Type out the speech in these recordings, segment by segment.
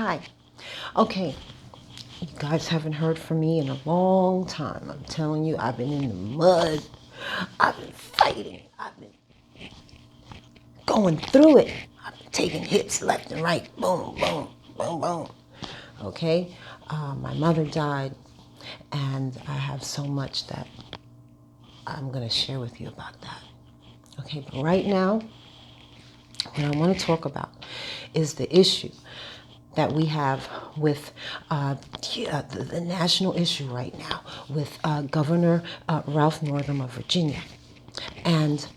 Hi. Okay, you guys haven't heard from me in a long time. I'm telling you, I've been in the mud. I've been fighting. I've been going through it. I've been taking hits left and right. Boom, boom, boom, boom. Okay? My mother died, and I have so much that I'm going to share with you about that. Okay, but right now, what I want to talk about is the issue that we have with the national issue right now with Governor Ralph Northam of Virginia. And,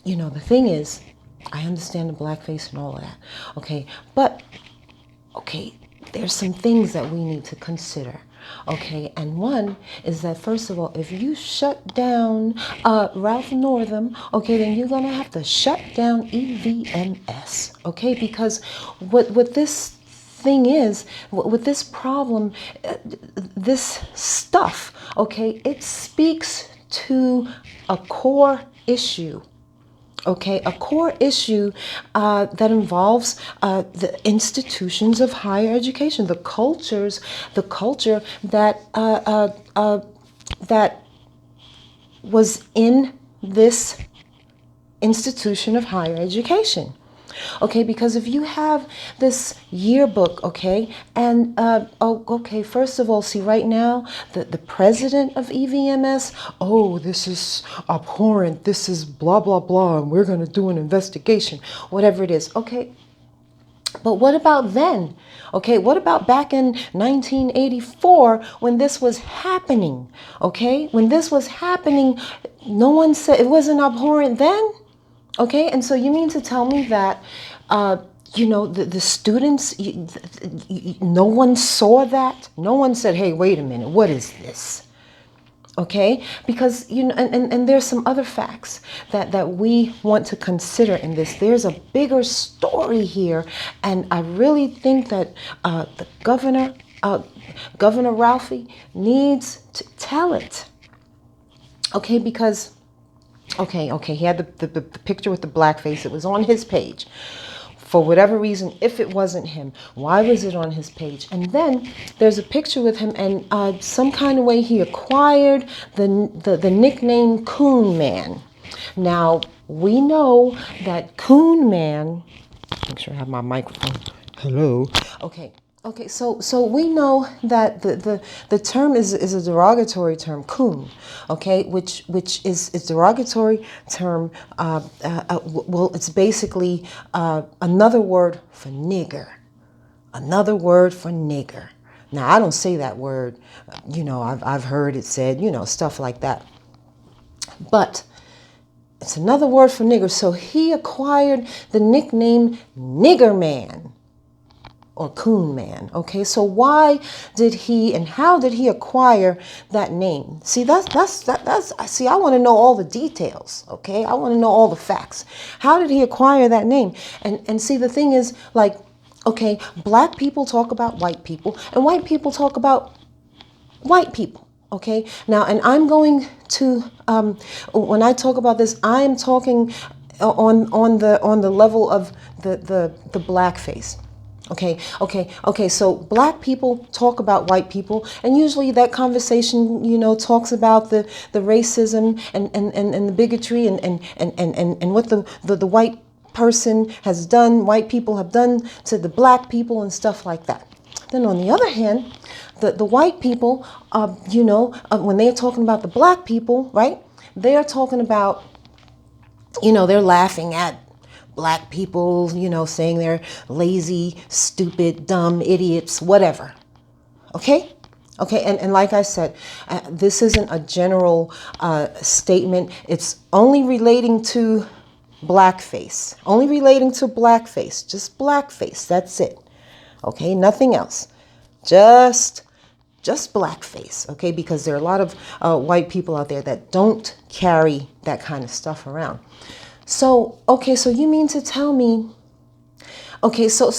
the thing is, I understand the blackface and all of that, okay? But, okay, there's some things that we need to consider. Okay, and one is that, first of all, if you shut down Ralph Northam, okay, then you're gonna have to shut down EVMS, okay? Because what this thing is, with this problem, this stuff, okay, it speaks to a core issue. Okay, a core issue that involves the institutions of higher education, the culture that was in this institution of higher education. Okay, because if you have this yearbook, okay, and first of all, see, right now, the president of EVMS, oh, this is abhorrent, this is blah, blah, blah, and we're going to do an investigation, whatever it is. Okay, but what about then? Okay, what about back in 1984 when this was happening? Okay, when this was happening, no one said it wasn't abhorrent then? Okay, and so you mean to tell me that, the students, no one saw that? No one said, hey, wait a minute, what is this? Okay, because, and there's some other facts that we want to consider in this. There's a bigger story here, and I really think that the Governor Ralphie needs to tell it. Okay, because Okay, he had the picture with the blackface. It was on his page. For whatever reason, if it wasn't him, why was it on his page? And then there's a picture with him, and some kind of way he acquired the nickname Coon Man. Now, we know that Coon Man, make sure I have my microphone. Hello. Okay, so we know that the term is a derogatory term, coon, okay, which is a derogatory term. Well, it's basically another word for nigger. Another word for nigger. Now, I don't say that word. I've heard it said, stuff like that. But it's another word for nigger. So he acquired the nickname Nigger Man, or Coon Man. Okay, so why did he and how did he acquire that name? See, see, I want to know all the details. Okay, I want to know all the facts. How did he acquire that name? And see, the thing is, like, okay, black people talk about white people, and white people talk about white people. Okay, now, and I'm going to when I talk about this, I am talking on the level of the blackface. Okay. So black people talk about white people, and usually that conversation, talks about the racism and the bigotry and what the white person has done, white people have done to the black people and stuff like that. Then on the other hand, the white people, when they're talking about the black people, right? They are talking about, they're laughing at black people, saying they're lazy, stupid, dumb, idiots, whatever. Okay, and like I said, this isn't a general statement. It's only relating to blackface. Only relating to blackface. Just blackface. That's it. Okay, nothing else. Just blackface. Okay, because there are a lot of white people out there that don't carry that kind of stuff around. So you mean to tell me, so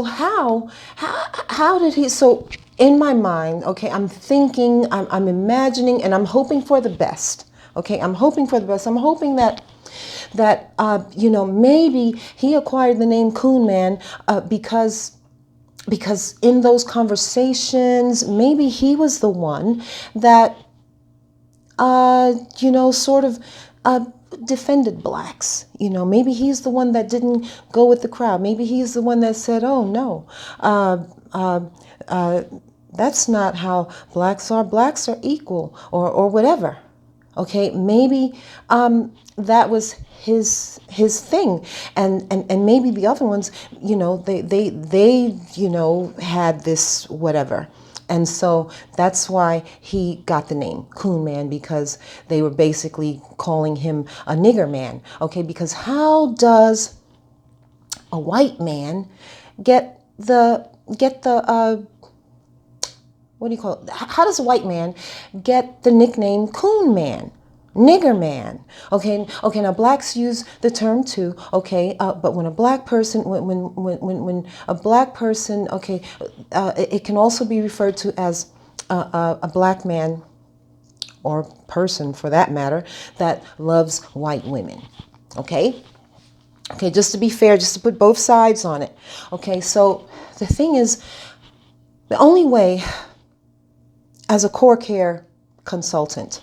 how did he, so in my mind, okay, I'm thinking, I'm imagining, and I'm hoping for the best. Okay, I'm hoping for the best. I'm hoping that maybe he acquired the name Coon Man because because in those conversations, maybe he was the one that, sort of defended blacks. Maybe he's the one that didn't go with the crowd. Maybe he's the one that said, oh, no, uh, uh, uh, that's not how blacks are. Blacks are equal, or whatever. Okay, maybe that was his thing, and maybe the other ones, they had this whatever. And so that's why he got the name Coon Man, because they were basically calling him a nigger man. Okay, because how does a white man get the what do you call it? How does a white man get the nickname Coon Man, nigger man? Okay, now blacks use the term too. Okay, but when a black person, when a black person, okay, it can also be referred to as a black man, or person for that matter, that loves white women. Okay. Okay, just to be fair, just to put both sides on it. Okay, so the thing is, the only way, as a core care consultant,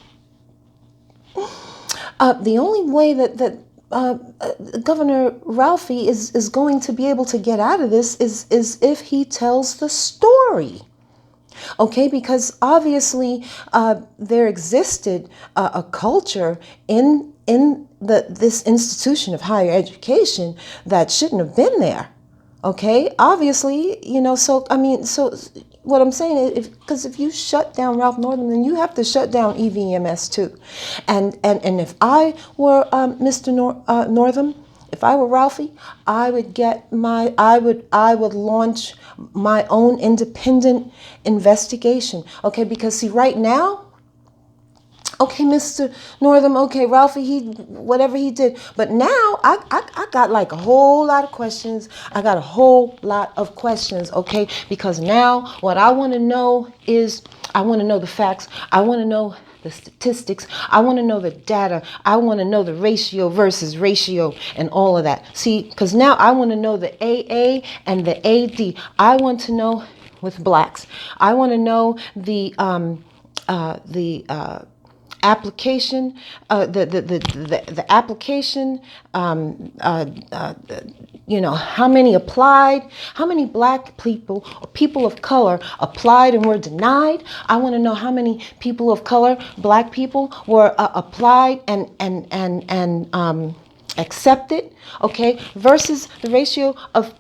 the only way that Governor Ralphie is going to be able to get out of this is if he tells the story. Okay, because obviously there existed a culture in this institution of higher education that shouldn't have been there. Okay, obviously, so what I'm saying is, because if you shut down Ralph Northam, then you have to shut down EVMS too. And if I were Mr. Northam, if I were Ralphie, I would I would launch my own independent investigation. Okay, because see, right now, okay, Mr. Northam, okay, Ralphie, whatever he did. But now I got like a whole lot of questions. I got a whole lot of questions, okay? Because now what I want to know is, I want to know the facts. I want to know the statistics. I want to know the data. I want to know the ratio versus ratio and all of that. See, because now I want to know the AA and the AD. I want to know with blacks. I want to know the application, the application, how many applied, how many black people or people of color applied and were denied. I want to know how many people of color, black people, were applied and accepted, okay, versus the ratio of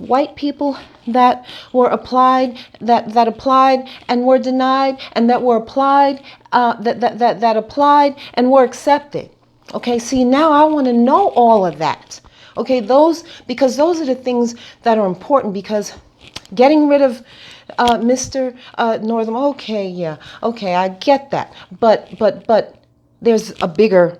white people that were applied, that applied and were denied, and that were applied, that applied and were accepted. Okay, see, now I want to know all of that. Okay, because those are the things that are important, because getting rid of Mr. Northam, okay, yeah, okay, I get that. But there's a bigger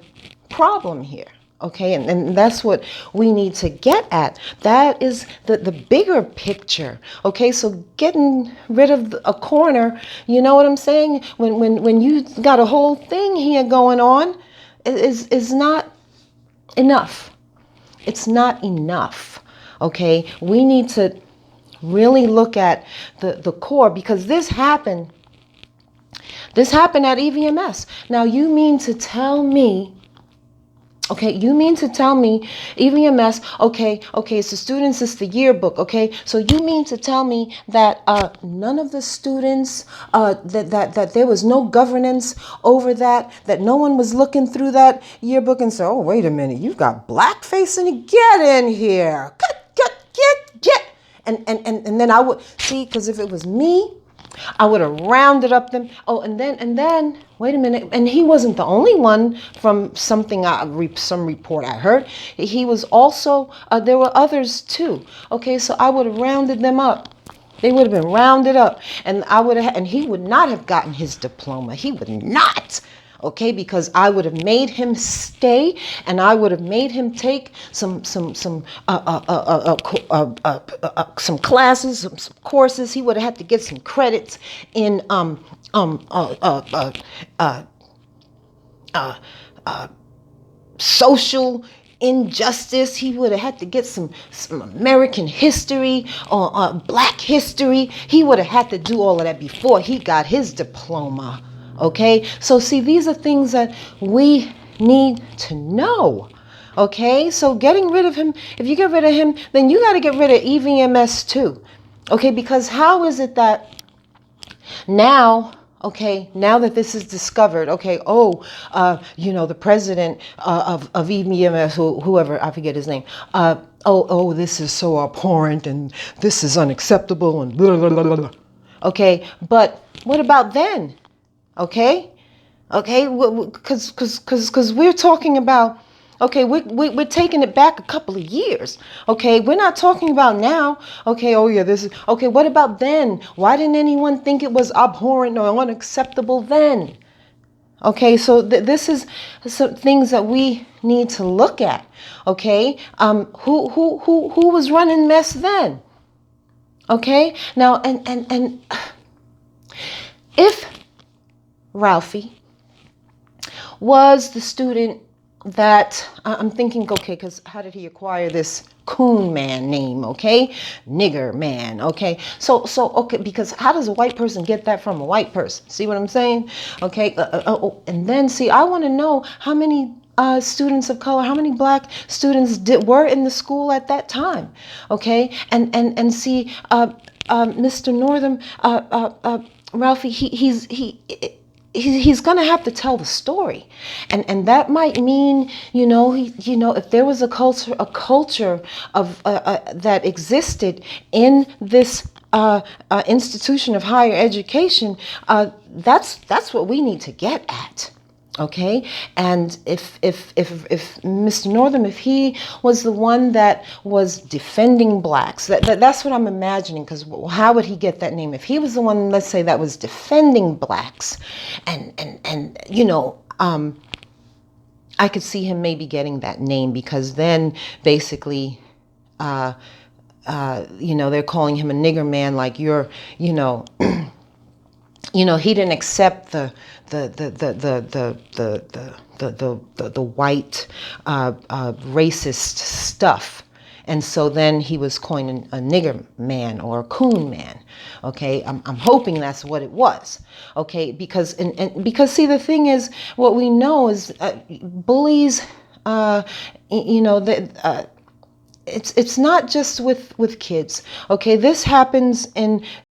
problem here. Okay, and that's what we need to get at. That is the bigger picture. Okay, so getting rid of a corner, you know what I'm saying? When you got a whole thing here going on, is not enough. It's not enough. Okay, we need to really look at the core, because this happened at EVMS. Now, you mean to tell me, okay, EVMS, okay, it's the students, it's the yearbook, okay? So you mean to tell me that none of the students, that there was no governance over that no one was looking through that yearbook and said, oh, wait a minute, you've got blackface in it, get in here, get. And then I would, see, because if it was me, I would have rounded up them. Oh, and then, wait a minute. And he wasn't the only one from some report I heard. He was also, there were others too. Okay, so I would have rounded them up. They would have been rounded up. And he would not have gotten his diploma. He would not. Okay, because I would have made him stay, and I would have made him take some classes, some courses. He would have had to get some credits in social injustice. He would have had to get some American history or black history. He would have had to do all of that before he got his diploma. Okay, so see, these are things that we need to know. Okay, so getting rid of him, if you get rid of him, then you got to get rid of EVMS too. Okay, because how is it that now, okay, now that this is discovered, okay, the president of EVMS, whoever, I forget his name, this is so abhorrent and this is unacceptable and blah, blah, blah, blah. Okay, but what about then? Okay, because we're talking about, okay, we're taking it back a couple of years. Okay, we're not talking about now. Okay, oh yeah, this is okay. What about then? Why didn't anyone think it was abhorrent or unacceptable then? Okay, so this is some things that we need to look at. Okay, who was running mess then? Okay, now and if Ralphie was the student that I'm thinking, okay, because how did he acquire this coon man name? Okay, nigger man. Okay, so okay, because how does a white person get that from a white person? See what I'm saying? Okay, and then see, I want to know how many students of color, how many black students were in the school at that time? Okay, and see, Mr. Northam, Ralphie, he's going to have to tell the story, and that might mean, if there was a culture of that existed in this institution of higher education, that's what we need to get at. Okay, and if Mr. Northam, if he was the one that was defending blacks, that's what I'm imagining. Because how would he get that name if he was the one, let's say, that was defending blacks, and I could see him maybe getting that name because then basically, they're calling him a nigger man, like you're, he didn't accept the white racist stuff, and so then he was coining a nigger man or a coon man. Okay, I'm hoping that's what it was. Okay, because because see, the thing is, what we know is bullies. It's not just with kids. Okay, this happens in